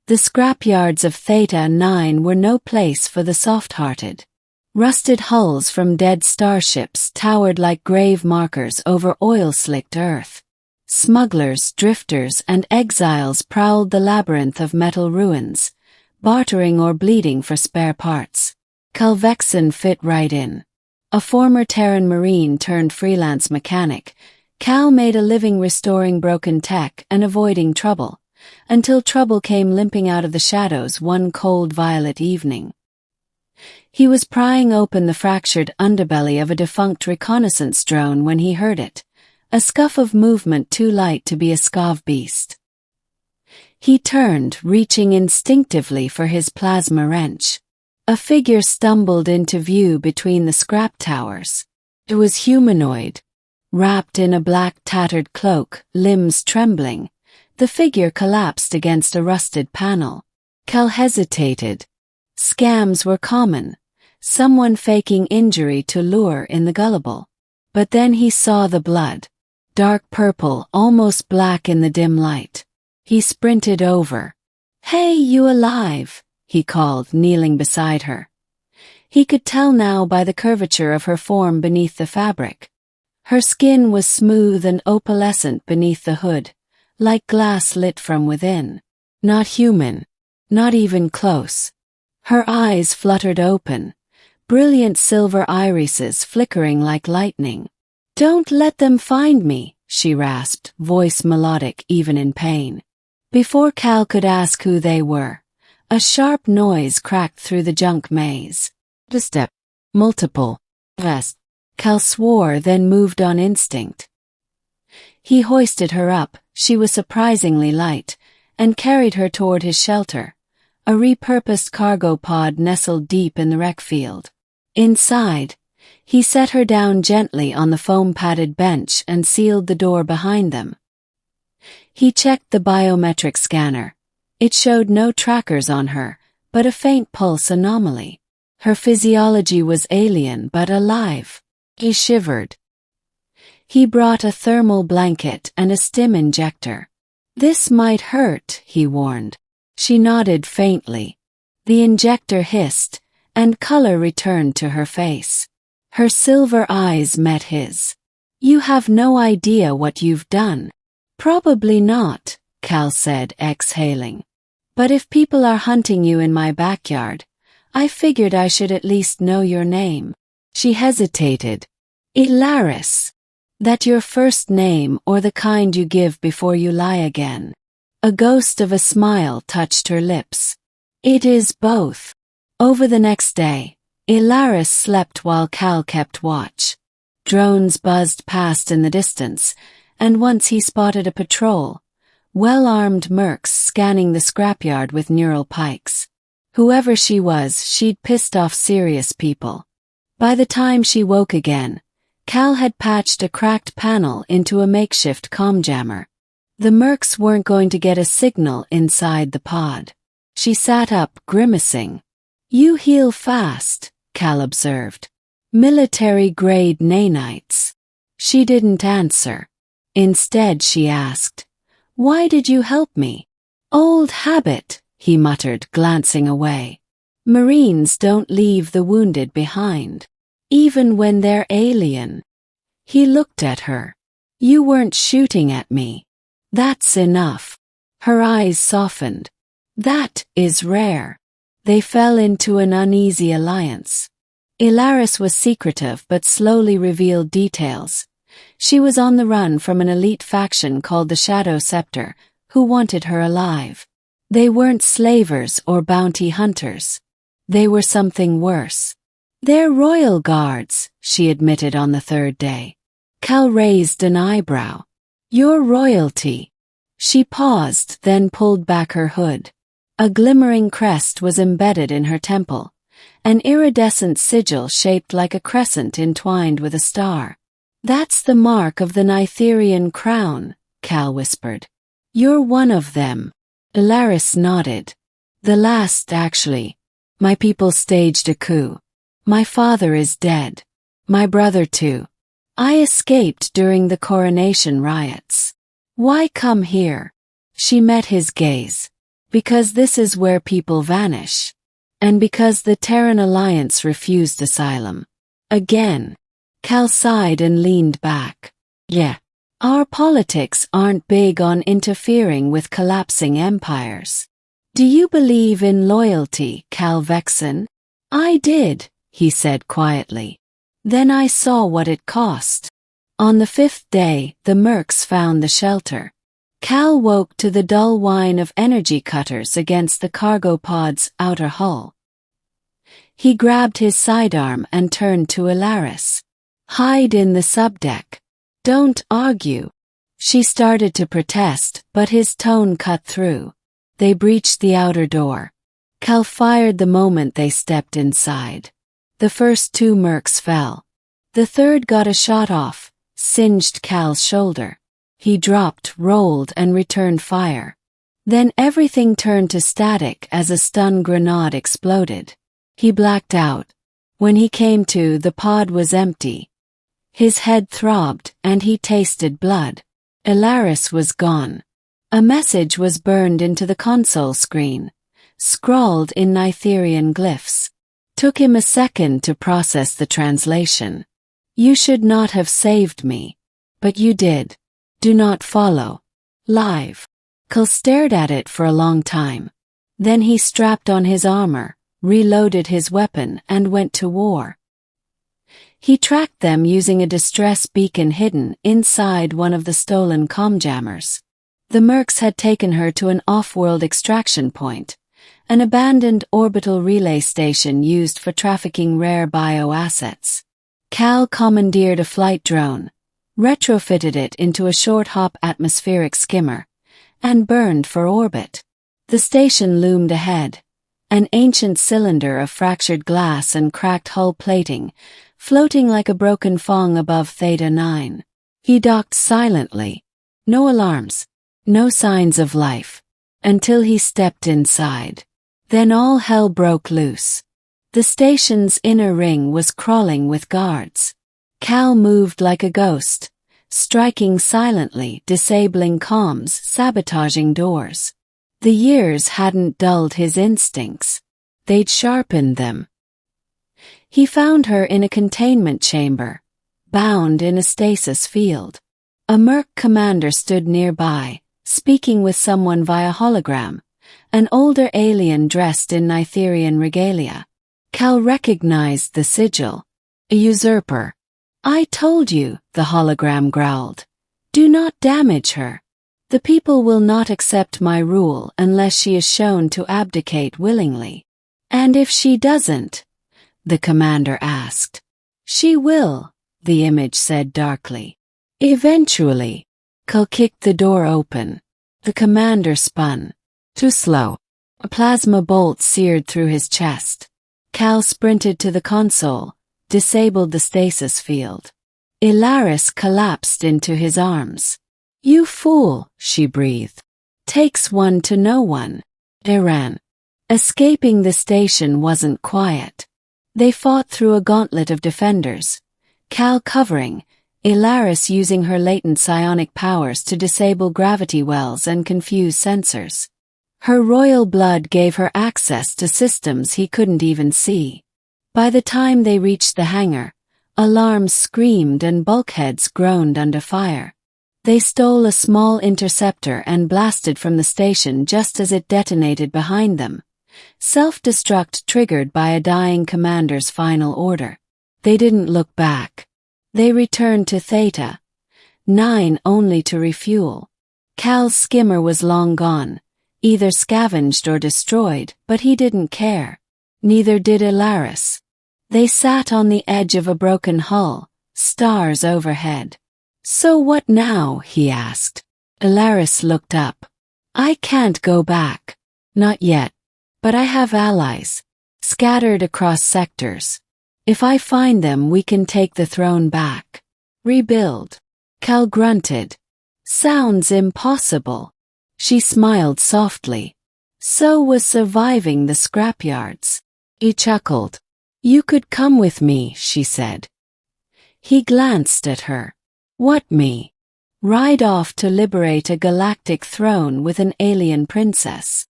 The scrapyards of Theta 9 were no place for the soft-hearted. Rusted hulls from dead starships towered like grave markers over oil-slicked Earth. Smugglers, drifters, and exiles prowled the labyrinth of metal ruins, bartering or bleeding for spare parts. Calvexon fit right in. A former Terran Marine turned freelance mechanic, Cal made a living restoring broken tech and avoiding trouble, until trouble came limping out of the shadows one cold violet evening. He was prying open the fractured underbelly of a defunct reconnaissance drone when he heard it, a scuff of movement too light to be a Skav beast. He turned, reaching instinctively for his plasma wrench. A figure stumbled into view between the scrap towers. It was humanoid. Wrapped in a black tattered cloak, limbs trembling, the figure collapsed against a rusted panel. Cal hesitated. Scams were common, someone faking injury to lure in the gullible. But then he saw the blood. Dark purple, almost black in the dim light. He sprinted over. "Hey, you alive?" he called, kneeling beside her. He could tell now by the curvature of her form beneath the fabric. Her skin was smooth and opalescent beneath the hood, like glass lit from within. Not human. Not even close. Her eyes fluttered open, brilliant silver irises flickering like lightning. "Don't let them find me," she rasped, voice melodic even in pain. Before Cal could ask who they were, a sharp noise cracked through the junk maze. A step. Multiple. Rest. Cal swore, then moved on instinct. He hoisted her up, she was surprisingly light, and carried her toward his shelter, a repurposed cargo pod nestled deep in the wreck field. Inside, he set her down gently on the foam-padded bench and sealed the door behind them. He checked the biometric scanner. It showed no trackers on her, but a faint pulse anomaly. Her physiology was alien but alive. He shivered. He brought a thermal blanket and a stim injector. "This might hurt," he warned. She nodded faintly. The injector hissed, and color returned to her face. Her silver eyes met his. "You have no idea what you've done." "Probably not," Cal said, exhaling. "But if people are hunting you in my backyard, I figured I should at least know your name." She hesitated. "Ilaris. That your first name or the kind you give before you lie again?" A ghost of a smile touched her lips. "It is both." Over the next day, Ilaris slept while Cal kept watch. Drones buzzed past in the distance, and once he spotted a patrol, well-armed mercs scanning the scrapyard with neural pikes. Whoever she was, she'd pissed off serious people. By the time she woke again, Cal had patched a cracked panel into a makeshift comm-jammer. The mercs weren't going to get a signal inside the pod. She sat up, grimacing. "You heal fast," Cal observed. "Military-grade nanites." She didn't answer. Instead she asked, "Why did you help me?" "Old habit," he muttered, glancing away. "Marines don't leave the wounded behind, even when they're alien." He looked at her. "You weren't shooting at me. That's enough." Her eyes softened. "That is rare." They fell into an uneasy alliance. Ilaris was secretive but slowly revealed details. She was on the run from an elite faction called the Shadow Scepter, who wanted her alive. They weren't slavers or bounty hunters. They were something worse. "They're royal guards," she admitted on the third day. Cal raised an eyebrow. "You're royalty." She paused, then pulled back her hood. A glimmering crest was embedded in her temple, an iridescent sigil shaped like a crescent entwined with a star. "That's the mark of the Nytherian crown," Cal whispered. "You're one of them." Ilaris nodded. "The last, actually. My people staged a coup. My father is dead. My brother too. I escaped during the coronation riots. Why come here?" She met his gaze. Because this is where people vanish. And because the Terran Alliance refused asylum. Again. Cal sighed and leaned back. Yeah. Our politics aren't big on interfering with collapsing empires. Do you believe in loyalty, Cal Vexen? I did, he said quietly. Then I saw what it cost. On the 5th day, the mercs found the shelter. Cal woke to the dull whine of energy cutters against the cargo pod's outer hull. He grabbed his sidearm and turned to Ilaris. Hide in the subdeck. Don't argue. She started to protest, but his tone cut through. They breached the outer door. Cal fired the moment they stepped inside. The first 2 mercs fell. The third got a shot off, singed Cal's shoulder. He dropped, rolled, and returned fire. Then everything turned to static as a stun grenade exploded. He blacked out. When he came to, the pod was empty. His head throbbed, and he tasted blood. Ilaris was gone. A message was burned into the console screen, scrawled in Nitherian glyphs. Took him a second to process the translation. You should not have saved me. But you did. Do not follow. Live. Cal stared at it for a long time. Then he strapped on his armor, reloaded his weapon, and went to war. He tracked them using a distress beacon hidden inside one of the stolen comjammers. The mercs had taken her to an off-world extraction point, an abandoned orbital relay station used for trafficking rare bioassets. Cal commandeered a flight drone, retrofitted it into a short-hop atmospheric skimmer, and burned for orbit. The station loomed ahead, an ancient cylinder of fractured glass and cracked hull plating, floating like a broken Fong above Theta 9. He docked silently. No alarms, no signs of life, until he stepped inside. Then all hell broke loose. The station's inner ring was crawling with guards. Cal moved like a ghost, striking silently, disabling comms, sabotaging doors. The years hadn't dulled his instincts. They'd sharpened them. He found her in a containment chamber, bound in a stasis field. A merc commander stood nearby, speaking with someone via hologram, an older alien dressed in Nitherian regalia. Cal recognized the sigil. A usurper. I told you, the hologram growled. Do not damage her. The people will not accept my rule unless she is shown to abdicate willingly. And if she doesn't? The commander asked. She will, the image said darkly. Eventually. Cal kicked the door open. The commander spun. Too slow. A plasma bolt seared through his chest. Cal sprinted to the console, disabled the stasis field. Ilaris collapsed into his arms. You fool, she breathed. Takes one to know one. They ran. Escaping the station wasn't quiet. They fought through a gauntlet of defenders. Cal covering, Ilaris using her latent psionic powers to disable gravity wells and confuse sensors. Her royal blood gave her access to systems he couldn't even see. By the time they reached the hangar, alarms screamed and bulkheads groaned under fire. They stole a small interceptor and blasted from the station just as it detonated behind them. Self-destruct triggered by a dying commander's final order. They didn't look back. They returned to Theta 9 only to refuel. Cal's skimmer was long gone, either scavenged or destroyed, but he didn't care. Neither did Ilaris. They sat on the edge of a broken hull, stars overhead. So what now? He asked. Ilaris looked up. I can't go back. Not yet. But I have allies, scattered across sectors. If I find them, we can take the throne back. Rebuild. Cal grunted. Sounds impossible. She smiled softly. So was surviving the scrapyards. He chuckled. You could come with me, she said. He glanced at her. What me? Ride off to liberate a galactic throne with an alien princess.